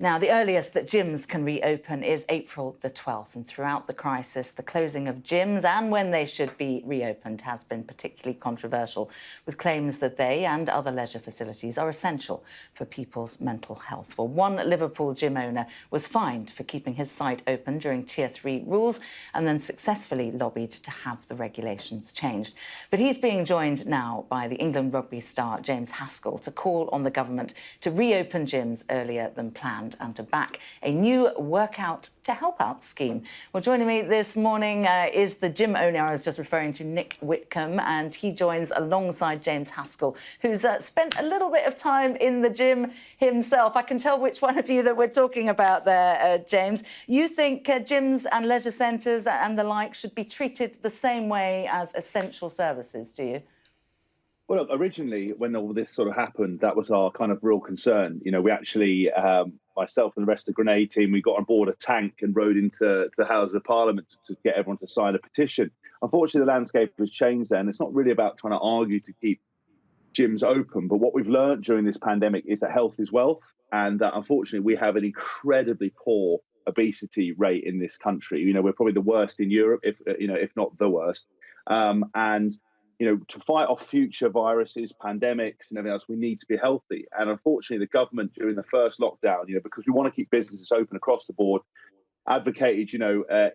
Now, the earliest that gyms can reopen is April the 12th, and throughout the crisis, the closing of gyms and when they should be reopened has been particularly controversial, with claims that they and other leisure facilities are essential for people's mental health. Well, one Liverpool gym owner was fined for keeping his site open during Tier 3 rules and then successfully lobbied to have the regulations changed. But he's being joined now by the England rugby star James Haskell to call on the government to reopen gyms earlier than planned and to back a new workout to help out scheme. Well, joining me this morning is the gym owner I was just referring to, Nick Whitcombe, and he joins alongside James Haskell, who's spent a little bit of time in the gym himself. I can tell which one of you that we're talking about there, James. You think gyms and leisure centres and the like should be treated the same way as essential services, do you? Well, look, originally, when all this sort of happened, that was our kind of real concern. You know, we actually, myself and the rest of the Grenade team, we got on board a tank and rode into the Houses of Parliament to get everyone to sign a petition. Unfortunately, the landscape has changed then. It's not really about trying to argue to keep gyms open, but what we've learned during this pandemic is that health is wealth, and that unfortunately we have an incredibly poor obesity rate in this country. You know, we're probably the worst in Europe, if not the worst. And you know, to fight off future viruses, pandemics, and everything else, we need to be healthy. And unfortunately, the government during the first lockdown, you know, because we want to keep businesses open across the board, advocated,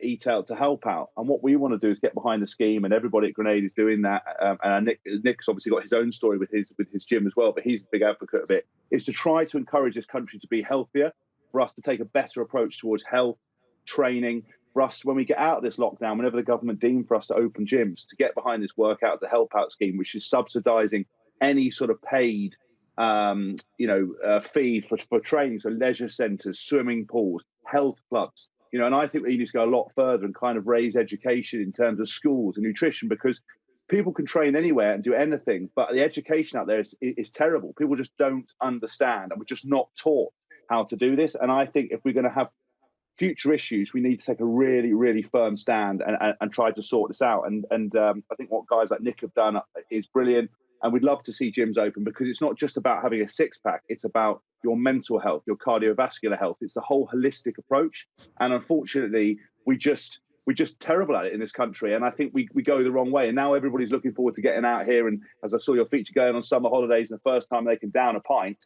eat out to help out. And what we want to do is get behind the scheme, and everybody at Grenade is doing that. And Nick's obviously got his own story with his gym as well, but he's a big advocate of it. Is to try to encourage this country to be healthier, for us to take a better approach towards health, training. For us, when we get out of this lockdown, whenever the government deem for us to open gyms, to get behind this workout to help out scheme, which is subsidising any sort of paid, fee for training, so leisure centres, swimming pools, health clubs, and I think we need to go a lot further and kind of raise education in terms of schools and nutrition, because people can train anywhere and do anything, but the education out there is terrible. People just don't understand, and we're just not taught how to do this. And I think if we're going to have future issues, we need to take a really, really firm stand and try to sort this out. And I think what guys like Nick have done is brilliant. And we'd love to see gyms open, because it's not just about having a six-pack. It's about your mental health, your cardiovascular health. It's the whole holistic approach. And unfortunately, we're just terrible at it in this country. And I think we go the wrong way. And now everybody's looking forward to getting out here. And as I saw your feature going on summer holidays, and the first time they can down a pint.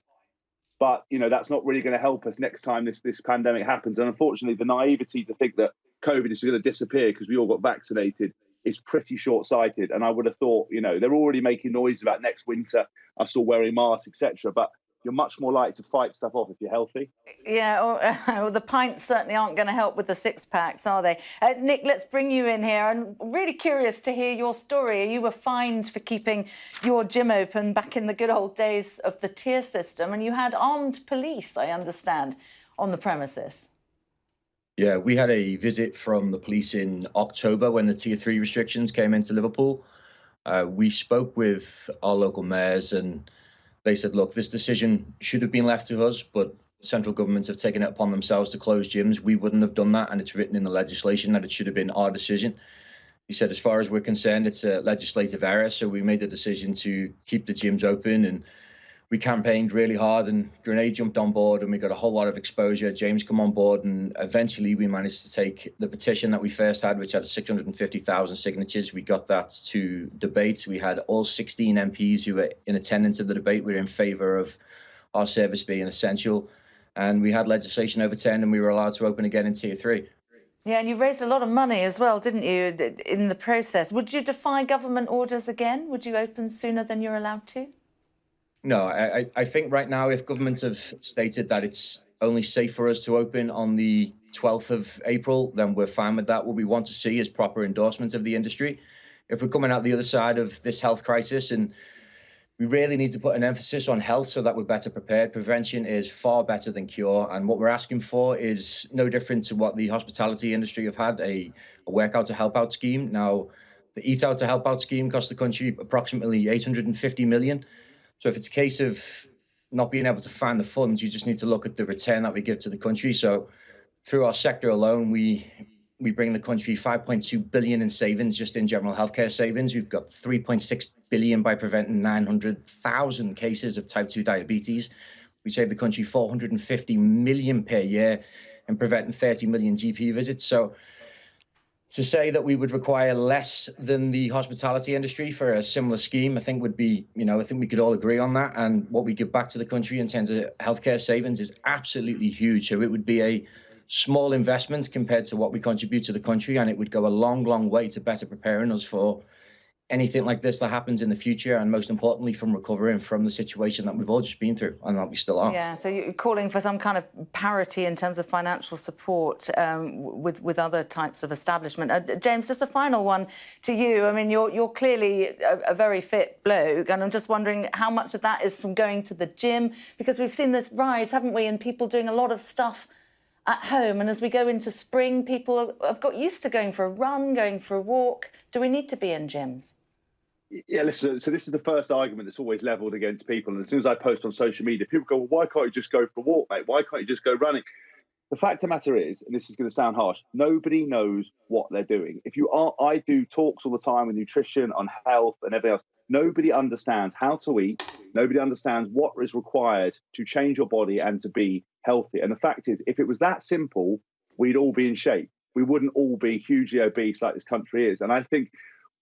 But, that's not really going to help us next time this pandemic happens. And unfortunately, the naivety to think that COVID is going to disappear because we all got vaccinated is pretty short-sighted. And I would have thought, they're already making noise about next winter, us all wearing masks, etc. But you're much more likely to fight stuff off if you're healthy. Yeah, well, the pints certainly aren't going to help with the six-packs, are they? Nick, let's bring you in here. I'm really curious to hear your story. You were fined for keeping your gym open back in the good old days of the tier system, and you had armed police, I understand, on the premises. Yeah, we had a visit from the police in October when the Tier 3 restrictions came into Liverpool. We spoke with our local mayors, and they said, look, this decision should have been left to us, but central governments have taken it upon themselves to close gyms. We wouldn't have done that, and it's written in the legislation that it should have been our decision. He said, as far as we're concerned, it's a legislative error, so we made the decision to keep the gyms open, and we campaigned really hard, and Grenade jumped on board, and we got a whole lot of exposure. James come on board, and eventually we managed to take the petition that we first had, which had 650,000 signatures. We got that to debate. We had all 16 MPs who were in attendance at the debate. We were in favour of our service being essential, and we had legislation overturned, and we were allowed to open again in Tier 3. Yeah, and you raised a lot of money as well, didn't you, in the process? Would you defy government orders again? Would you open sooner than you're allowed to? No, I think right now, if governments have stated that it's only safe for us to open on the 12th of April, then we're fine with that. What we want to see is proper endorsements of the industry. If we're coming out the other side of this health crisis, and we really need to put an emphasis on health so that we're better prepared. Prevention is far better than cure. And what we're asking for is no different to what the hospitality industry have had, a workout to help out scheme. Now, the Eat Out to Help Out scheme cost the country approximately 850 million. So if it's a case of not being able to find the funds, you just need to look at the return that we give to the country. So through our sector alone, we bring the country 5.2 billion in savings just in general healthcare savings. We've got 3.6 billion by preventing 900,000 cases of type 2 diabetes. We save the country 450 million per year and preventing 30 million GP visits. So to say that we would require less than the hospitality industry for a similar scheme, I think would be, I think we could all agree on that. And what we give back to the country in terms of healthcare savings is absolutely huge. So it would be a small investment compared to what we contribute to the country. And it would go a long, long way to better preparing us for anything like this that happens in the future, and most importantly from recovering from the situation that we've all just been through and that we still are. Yeah, so you're calling for some kind of parity in terms of financial support with other types of establishment. James, just a final one to you. I mean, you're clearly a very fit bloke, and I'm just wondering how much of that is from going to the gym, because we've seen this rise, haven't we, in people doing a lot of stuff at home, and as we go into spring, people have got used to going for a run, going for a walk. Do we need to be in gyms? Yeah, listen, so this is the first argument that's always levelled against people. And as soon as I post on social media, people go, well, why can't you just go for a walk, mate? Why can't you just go running? The fact of the matter is, and this is going to sound harsh, nobody knows what they're doing. I do talks all the time on nutrition, on health and everything else. Nobody understands how to eat. Nobody understands what is required to change your body and to be healthy. And the fact is, if it was that simple, we'd all be in shape. We wouldn't all be hugely obese like this country is. And I think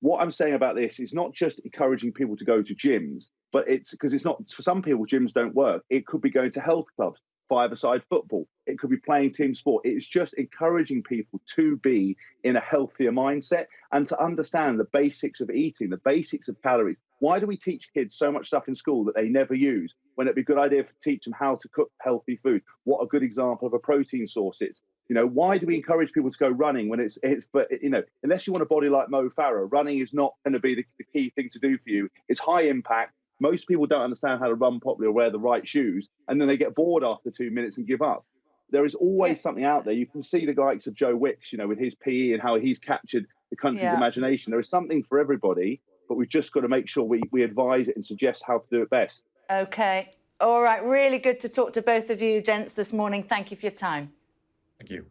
what I'm saying about this is not just encouraging people to go to gyms, but it's because it's not, for some people, gyms don't work. It could be going to health clubs, five-a-side football. It could be playing team sport. It's just encouraging people to be in a healthier mindset and to understand the basics of eating, the basics of calories. Why do we teach kids so much stuff in school that they never use, when it'd be a good idea to teach them how to cook healthy food, what a good example of a protein source is? Why do we encourage people to go running when but unless you want a body like Mo Farah, running is not going to be the key thing to do for you. It's high impact. Most people don't understand how to run properly or wear the right shoes, and then they get bored after 2 minutes and give up. There is always something out there. You can see the likes of Joe Wicks, with his PE and how he's captured the country's imagination. There is something for everybody, but we've just got to make sure we advise it and suggest how to do it best. OK. All right. Really good to talk to both of you, gents, this morning. Thank you for your time. Thank you.